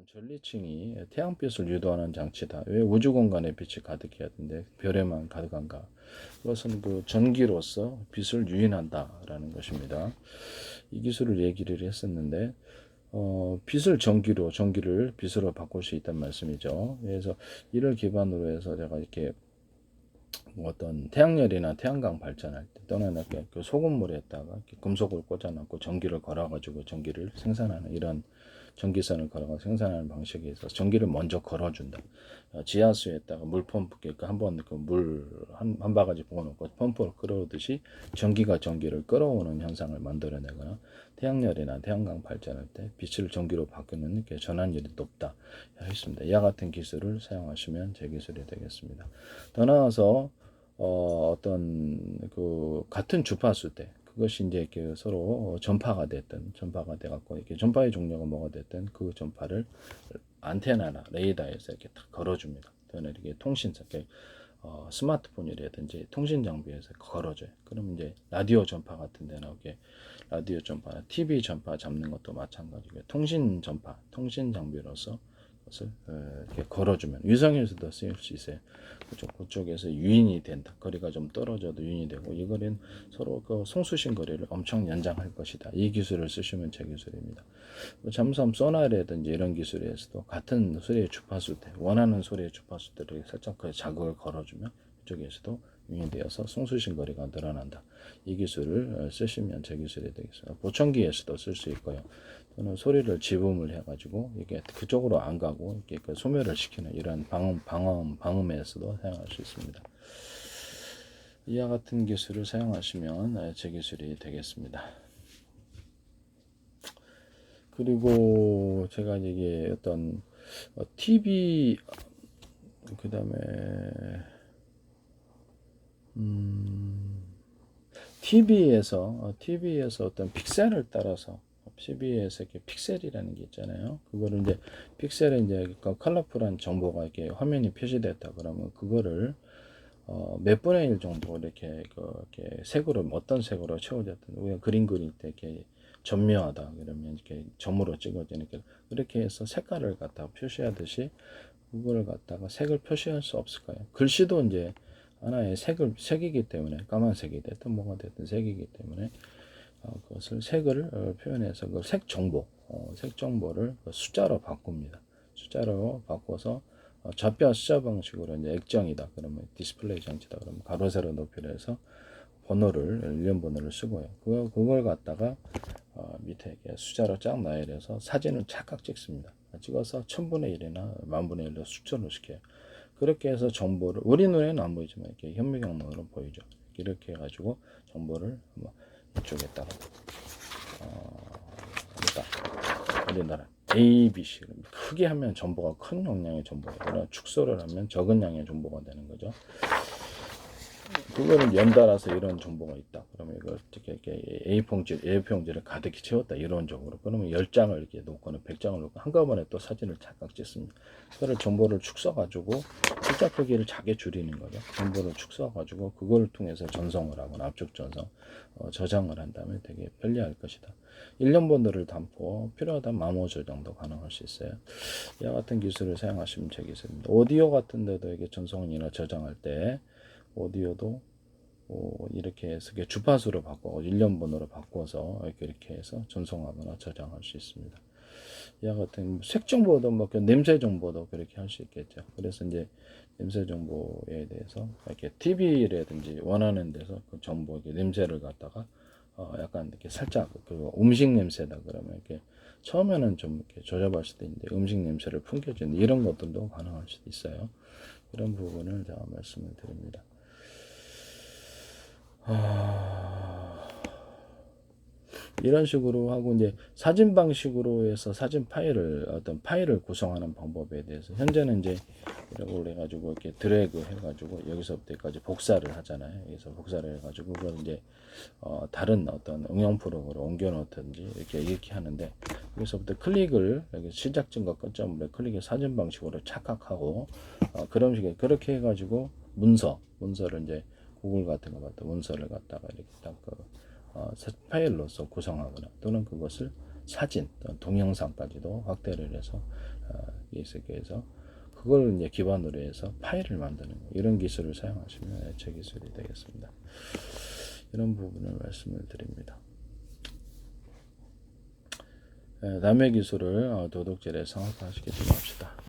어떤 전리층이 태양빛을 유도하는 장치다. 왜 우주 공간에 빛이 가득해야 되는데 별에만 가득한가? 그것은 그 전기로서 빛을 유인한다라는 것입니다. 이 기술을 얘기를 했었는데 빛을 전기로, 전기를 빛으로 바꿀 수 있다는 말씀이죠. 그래서 이를 기반으로 해서 제가 이렇게 어떤 태양열이나 태양광 발전할 때 또는 이렇게 그 소금물에다가 이렇게 금속을 꽂아놓고 전기를 걸어가지고 전기를 생산하는 이런 전기선을 걸어가 생산하는 방식에 있어서 전기를 먼저 걸어준다. 지하수에다가 물 펌프, 그러니까 한번 그 물 한 바가지 부어놓고 펌프를 끌어오듯이 전기가 전기를 끌어오는 현상을 만들어내거나 태양열이나 태양광 발전할 때 빛을 전기로 바꾸는 전환율이 높다 했습니다. 이와 같은 기술을 사용하시면 제 기술이 되겠습니다. 더 나아가서 어떤 그 같은 주파수 때 그것이 이제 이렇게 서로 전파가 됐든 전파가 돼갖고 이렇게 전파의 종류가 뭐가 됐든 그 전파를 안테나나 레이더에서 이렇게 딱 걸어줍니다. 또는 이렇게 통신사, 스마트폰이라든지 통신 장비에서 걸어줘요. 그럼 이제 라디오 전파 같은 데 나오게 라디오 전파나 TV 전파 잡는 것도 마찬가지고요. 통신 전파, 통신 장비로서 것을 이렇게 걸어주면 위성에서도 쓰일 수 있어요. 그쪽에서 유인이 된다. 거리가 좀 떨어져도 유인이 되고 이거는 서로 그 송수신 거리를 엄청 연장할 것이다. 이 기술을 쓰시면 제 기술입니다. 잠수함 소나라든지 이런 기술에서도 같은 소리의 주파수 때 원하는 소리의 주파수들을 살짝 그 자극을 걸어주면 이쪽에서도 유인되어서 송수신 거리가 늘어난다. 이 기술을 쓰시면 제 기술이 되겠습니다. 보청기에서도 쓸 수 있고요. 또는 소리를 지음을 해가지고 이게 그쪽으로 안 가고 이렇게 그 소멸을 시키는 이런 방음에서도 사용할 수 있습니다. 이와 같은 기술을 사용하시면 제 기술이 되겠습니다. 그리고 제가 이게 어떤 TV 그 다음에 TV에서 어떤 픽셀을 따라서 TV에서 이렇게 픽셀이라는 게 있잖아요. 그거를 이제 픽셀에 이제 컬러풀한 정보가 이렇게 화면이 표시됐다 그러면 그거를 몇 분의 1 정도 이렇게 이렇게 색으로 어떤 색으로 채워졌든 우리가 그림 그릴 때 이렇게 전묘하다 그러면 이렇게 점으로 찍어지니까 그렇게 해서 색깔을 갖다가 표시하듯이 그거를 갖다가 색을 표시할 수 없을까요? 글씨도 이제 하나의 색이기 때문에 까만색이 됐든 뭐가 됐든 색이기 때문에 그것을 색을 표현해서 그 색 정보, 색 정보를 숫자로 바꿉니다. 숫자로 바꿔서 좌표 숫자 방식으로 이제 액정이다. 그러면 디스플레이 장치다. 그러면 가로 세로 높이로 해서 번호를 일련 번호를 쓰고요. 그걸 갖다가 밑에 이렇게 숫자로 쫙 나열해서 사진을 착각 찍습니다. 찍어서 1000분의 1이나 10,000분의 1로 수정을 시켜요. 그렇게 해서 정보를 우리 눈에는 안 보이지만 이렇게 현미경으로 보이죠. 이렇게 해가지고 정보를 이쪽에다가 우리나라 ABC 크게 하면 정보가 큰 용량의 정보가 아니라 축소를 하면 적은 양의 정보가 되는 거죠. 그거를 연달아서 이런 정보가 있다. 그러면 이걸 이렇게 A4용지를 가득히 채웠다. 이론적으로. 그러면 10장을 이렇게 놓고는 100장을 놓고 한꺼번에 또 사진을 착각 찍습니다. 그걸 정보를 축소가지고 숫자 크기를 작게 줄이는 거죠. 정보를 축소가지고 그걸 통해서 전송을 하거나 압축 전송, 저장을 한다면 되게 편리할 것이다. 1년 번호를 담고 필요하다면 마모 저장도 가능할 수 있어요. 이와 같은 기술을 사용하시면 제 기술입니다. 오디오 같은 데도 이게 전송이나 저장할 때 오디오도 이렇게 해서 주파수로 바꿔 1년 번호로 바꿔서 이렇게 해서 전송하거나 저장할 수 있습니다. 이와 같은 색 정보도 냄새 정보도 그렇게 할 수 있겠죠. 그래서 이제 냄새 정보에 대해서 이렇게 TV라든지 원하는 데서 그 정보 냄새를 갖다가 약간 이렇게 살짝 그 음식 냄새다 그러면 이렇게 처음에는 좀 이렇게 조잡할 수도 있는데 음식 냄새를 풍겨주는 이런 것들도 가능할 수도 있어요. 이런 부분을 제가 말씀을 드립니다. 이런 식으로 하고 이제 사진 방식으로 해서 사진 파일을 어떤 파일을 구성하는 방법에 대해서 현재는 이제 이라고 해가지고 이렇게 드래그 해가지고 여기서부터 여기까지 복사를 하잖아요. 여기서 복사를 해가지고 그걸 이제 다른 어떤 응용 프로그램으로 옮겨 놓든지 이렇게 하는데 여기서부터 클릭을 여기 시작점과 끝점으로 클릭해 사진 방식으로 착각하고 그런 식의 그렇게 해가지고 문서를 이제 구글 같은 거 갖다 문서를 갖다가 이렇게 딱 파일로서 구성하거나 또는 그것을 사진, 동영상까지도 확대를 해서 해서 그걸 이제 기반으로 해서 파일을 만드는 이런 기술을 사용하시면 액체 기술이 되겠습니다. 이런 부분을 말씀을 드립니다. 남의 기술을 도둑질에 성악화시키지 맙시다.